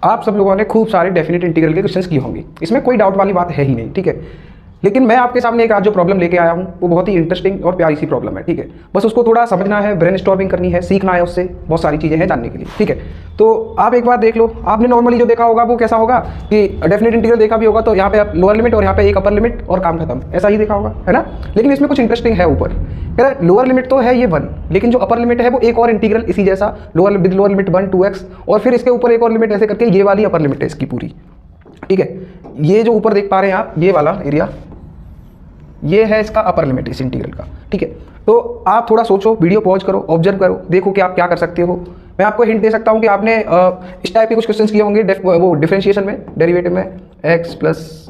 आप सब लोगों ने खूब सारे डेफिनेट इंटीग्रल के क्वेश्चंस किए होंगे, इसमें कोई डाउट वाली बात है ही नहीं, ठीक है। लेकिन मैं आपके सामने एक आज जो प्रॉब्लम लेके आया हूँ वो बहुत ही इंटरेस्टिंग और प्यारी सी प्रॉब्लम है, ठीक है। बस उसको थोड़ा समझना है, ब्रेनस्टॉर्मिंग करनी है, सीखना है, उससे बहुत सारी चीज़ें हैं जानने के लिए, ठीक है। तो आप एक बार देख लो, आपने नॉर्मली जो देखा होगा वो कैसा होगा कि डेफिनेट इंटीग्रल देखा भी होगा तो यहाँ पे आप लोअर लिमिट और यहाँ पे एक अपर लिमिट और काम खत्म, ऐसा ही देखा होगा, है ना। लेकिन इसमें कुछ इंटरेस्टिंग है ऊपर, कह रहा है लोअर लिमिट तो है ये 1, लेकिन जो अपर लिमिट है वो एक और इंटीग्रल इसी जैसा लोअर लिमिट 1 2x और फिर इसके ऊपर एक और लिमिट ऐसे करके ये वाली अपर लिमिट है इसकी पूरी, ठीक है। ये जो ऊपर देख पा रहे हैं आप, ये वाला एरिया, ये है इसका अपर लिमिट इस इंटीग्रल का, ठीक है। तो आप थोड़ा सोचो, वीडियो पॉज करो, ऑब्जर्व करो, देखो कि आप क्या कर सकते हो। मैं आपको हिंट दे सकता हूं कि आपने इस टाइप के कुछ क्वेश्चंस किए होंगे वो डिफरेंशिएशन में, डेरिवेटिव में, x plus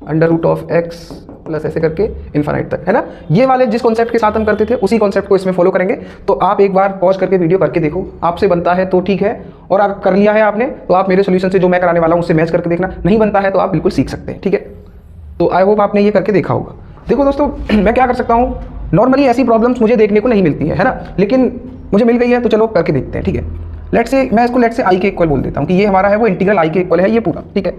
under root of x plus ऐसे करके इन्फाइनाइट तक, है ना। ये वाले जिस कॉन्सेप्ट के साथ हम करते थे उसी कॉन्सेप्ट को इसमें फॉलो करेंगे। तो आप एक बार पॉज करके वीडियो करके देखो, आपसे बनता है तो ठीक है, और अगर कर लिया है आपने तो आप मेरे सोल्यूशन से जो मैं कराने वाला हूँ उससे मैच करके देखना, नहीं बनता है तो आप बिल्कुल सीख सकते हैं, ठीक है। तो आई होप आपने ये करके देखा होगा। देखो दोस्तों, मैं क्या कर सकता हूँ, नॉर्मली ऐसी प्रॉब्लम्स मुझे देखने को नहीं मिलती है ना, लेकिन मुझे मिल गई है तो चलो करके देखते हैं, ठीक है। लेट से मैं इसको आई के इक्वल बोल देता हूँ कि ये हमारा है वो इंटीग्रल आई के इक्वल है ये पूरा, ठीक है।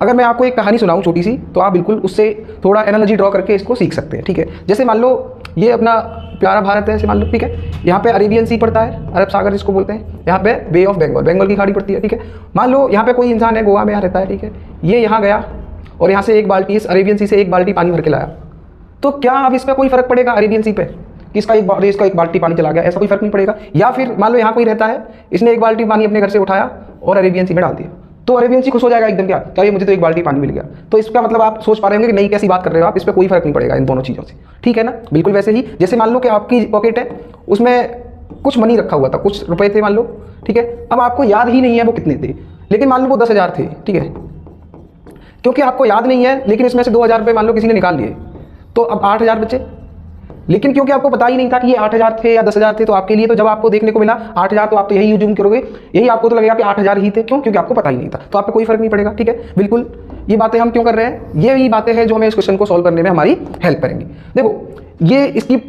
अगर मैं आपको एक कहानी सुनाऊँ छोटी सी तो आप बिल्कुल उससे थोड़ा एनालॉजी ड्रॉ करके इसको सीख सकते हैं, ठीक है। जैसे मान लो ये अपना प्यारा भारत है, ऐसे मान लो, ठीक है। यहाँ पे अरेबियन सी पड़ता है, अरब सागर जिसको बोलते हैं, यहाँ पे बे ऑफ बंगाल की खाड़ी पड़ती है, ठीक है। मान लो यहाँ पे कोई इंसान है, गोवा में यहाँ रहता है, ठीक है। ये यहाँ गया और यहाँ से एक बाल्टी, इस अरेबियन सी से एक बाल्टी पानी भर के लाया, तो क्या अब इस पर कोई फर्क पड़ेगा अरेबियन सी पे कि इसका एक बाल्टी पानी चला गया, ऐसा कोई फर्क नहीं पड़ेगा। या फिर मान लो यहाँ कोई रहता है, इसने एक बाल्टी पानी अपने घर से उठाया और अरेबियन सी में डाल दिया, तो अरेबियन सी खुश हो जाएगा एकदम, क्या ये मुझे तो एक बाल्टी पानी मिल गया। तो इसका मतलब आप सोच पा रहे होंगे कि नहीं कैसी बात कर रहे हो आप, इस पर कोई फर्क नहीं पड़ेगा इन दोनों चीज़ों से, ठीक है ना। बिल्कुल वैसे ही जैसे मान लो कि आपकी पॉकेट है, उसमें कुछ मनी रखा हुआ था, कुछ रुपए थे मान लो, ठीक है। अब आपको याद ही नहीं है वो कितने थे, लेकिन मान लो वो 10,000 थे, ठीक है। क्योंकि आपको याद नहीं है, लेकिन इसमें से 2,000 रुपये मान लो किसी ने निकाल लिए, तो अब 8,000 बचे। लेकिन क्योंकि आपको पता ही नहीं था कि ये 8,000 थे या 10,000 थे, तो आपके लिए तो जब आपको देखने को मिला 8,000 तो आप तो यही यूज करोगे, यही आपको तो लगेगा कि 8,000 ही थे, क्यों? क्योंकि आपको पता ही नहीं था, तो आप पे कोई फर्क नहीं पड़ेगा, ठीक है। बिल्कुल ये बातें हम क्यों कर रहे हैं, ये बातें हैं जो हमें इस क्वेश्चन को सॉल्व करने में हमारी हेल्प करेंगी। देखो ये इसकी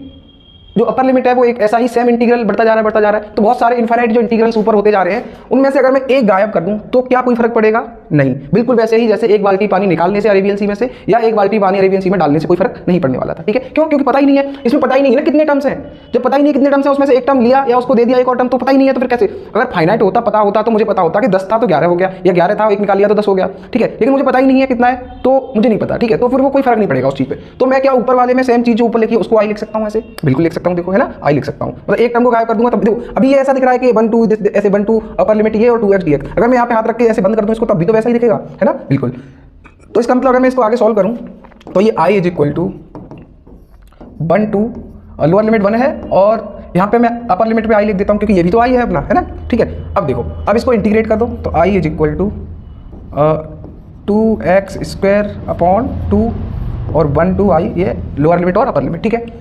जो अपर लिमिट है वो एक ऐसा ही सेम इंटीग्रल बढ़ता जा रहा है, तो बहुत सारे इनफाइनाइट जो इंटीग्रल्स ऊपर होते जा रहे हैं उनमें से अगर मैं एक गायब कर दूं तो क्या कोई फर्क पड़ेगा? नहीं। बिल्कुल वैसे ही जैसे एक बाल्टी पानी निकालने से अरेबियन सी में से या एक बाल्टी पानी अरेबियन सी में डालने से कोई फर्क नहीं पड़ने वाला था, ठीक है। क्यों? क्योंकि पता ही नहीं है, इसमें पता ही नहीं है ना कितने टर्म्स हैं। जब पता ही नहीं कितने टर्म्स है, उसमें से एक टर्म लिया या उसको दे दिया एक और टर्म, तो पता ही नहीं है, तो फिर कैसे? अगर फाइनाइट होता, पता होता तो मुझे पता होता कि 10 था तो 11 हो गया, या 11 था एक निकाल लिया तो 10 हो गया, ठीक है। लेकिन मुझे पता ही नहीं है कितना है, तो मुझे नहीं पता, ठीक है। तो फिर वो कोई फर्क नहीं पड़ेगा उस चीज पे। तो मैं क्या ऊपर वाले में सेम चीज जो ऊपर लिखी उसको आई लिख सकता हूँ, ऐसे बिल्कुल लिख सकता हूँ, देखो है ना, आई लिख सकता हूँ। मतलब एक टर्म को गायब कर दूंगा तब देखो, अभी ये ऐसा दिख रहा है कि 1 2 ऐसे 1 2 अपर लिमिट ये और 2x dx, अगर मैं यहाँ पे हाथ रख के ऐसे बंद कर दूं इसको तब भी तो वैसा ही दिखेगा, है ना, बिल्कुल। तो इसका मतलब अगर मैं इसको आगे सॉल्व करूं तो ये i is equal to 1 2 lower limit 1 है और यहाँ पे मैं अपर लिमिट पे i लिख देता हूँ क्योंकि ये भी तो i है अपना, है ना, ठीक है। अब देखो, अब इसको इंटीग्रेट कर दो तो i is equal to 2x square upon 2 और 1 2 i, ये लोअर लिमिट और अपर लिमिट, ठीक है।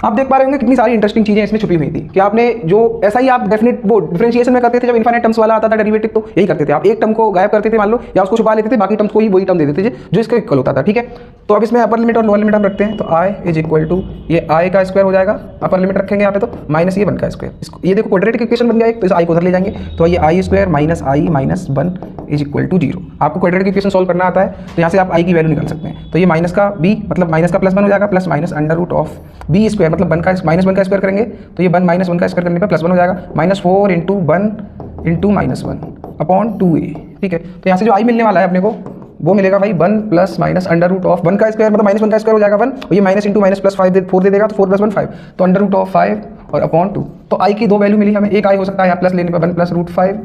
आप देख पा रहे होंगे कितनी सारी इंटरेस्टिंग चीजें इसमें छुपी हुई थी कि आपने जो ऐसा ही आप डेफिनेट वो डिफरेंशिएशन में करते थे, जब इनफाइनाइट टर्म्स वाला आता था डेरिवेटिव, तो यही करते थे आप, एक टर्म को गायब करते थे मान लो या उसको छुपा लेते थे, बाकी टर्म्स को ही वही टर्म दे देते थे जो इसका इक्वल होता था, ठीक है। तो अब इसमें अपर लिमिट और लोअर लिमिट हम रखते हैं, तो i इज इक्वल टू ये i का स्क्वायर हो जाएगा, अपर लिमिट रखेंगे यहाँ पे तो माइनस ये 1 का स्क्वायर, इसको ये देखो क्वाड्रेटिक इक्वेशन बन गया एक, तो इस i को उधर ले जाएंगे तो ये i square minus i minus 1 is equal to 0। आपको क्वाड्रेटिक इक्वेशन सॉल्व करना आता है तो यहाँ से आप i की वैल्यू निकाल सकते हैं। तो ये माइनस का b मतलब माइनस का प्लस 1 हो जाएगा, plus minus under root of b square मतलब 1 का माइनस 1 का स्क्वायर करेंगे तो ये 1 माइनस 1 का स्क्वायर करने पर प्लस 1 हो जाएगा, minus 4 into 1 into minus 1 upon 2a, ठीक है। तो यहाँ से जो i मिलने वाला है अपने को वो मिलेगा भाई 1 plus minus under root of 1 का स्क्वायर मतलब माइनस 1 का स्क्वायर हो जाएगा 1, और ये माइनस इंटू माइनस प्लस 5 4 दे देगा तो 4 प्लस 1 5, तो अंडर रूट ऑफ 5 और अपॉन 2। तो i की दो वैल्यू मिली हमें, एक i हो सकता है यहाँ प्लस लेने पर 1 प्लस रूट 5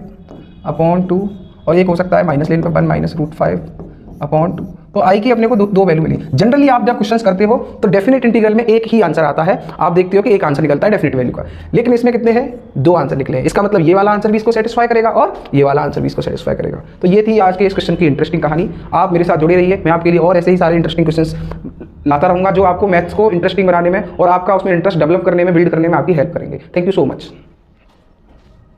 अपॉन 2 और एक हो सकता है माइनस लेने पर 1 माइनस रूट 5 अपॉन 2। तो i की अपने को दो वैल्यू मिली। जनरली आप जब क्वेश्चंस करते हो तो डेफिनेट इंटीग्रल में एक ही आंसर आता है, आप देखते हो कि एक आंसर निकलता है डेफिनेट वैल्यू का, लेकिन इसमें कितने हैं? 2 आंसर निकले हैं। इसका मतलब ये वाला आंसर भी इसको सेटिस्फाई करेगा और ये वाला आंसर भी इसको सेटिस्फाई करेगा। तो ये थी आज के इस क्वेश्चन की इंटरेस्टिंग कहानी। आप मेरे साथ जुड़े रहिए, मैं आपके लिए और ऐसे ही सारे इंटरेस्टिंग क्वेश्चन लाता रहूंगा जो आपको मैथ्स को इंटरेस्टिंग बनाने में और आपका उसमें इंटरेस्ट डेवलप करने में, बिल्ड करने में आपकी हेल्प करेंगे। Thank you so much.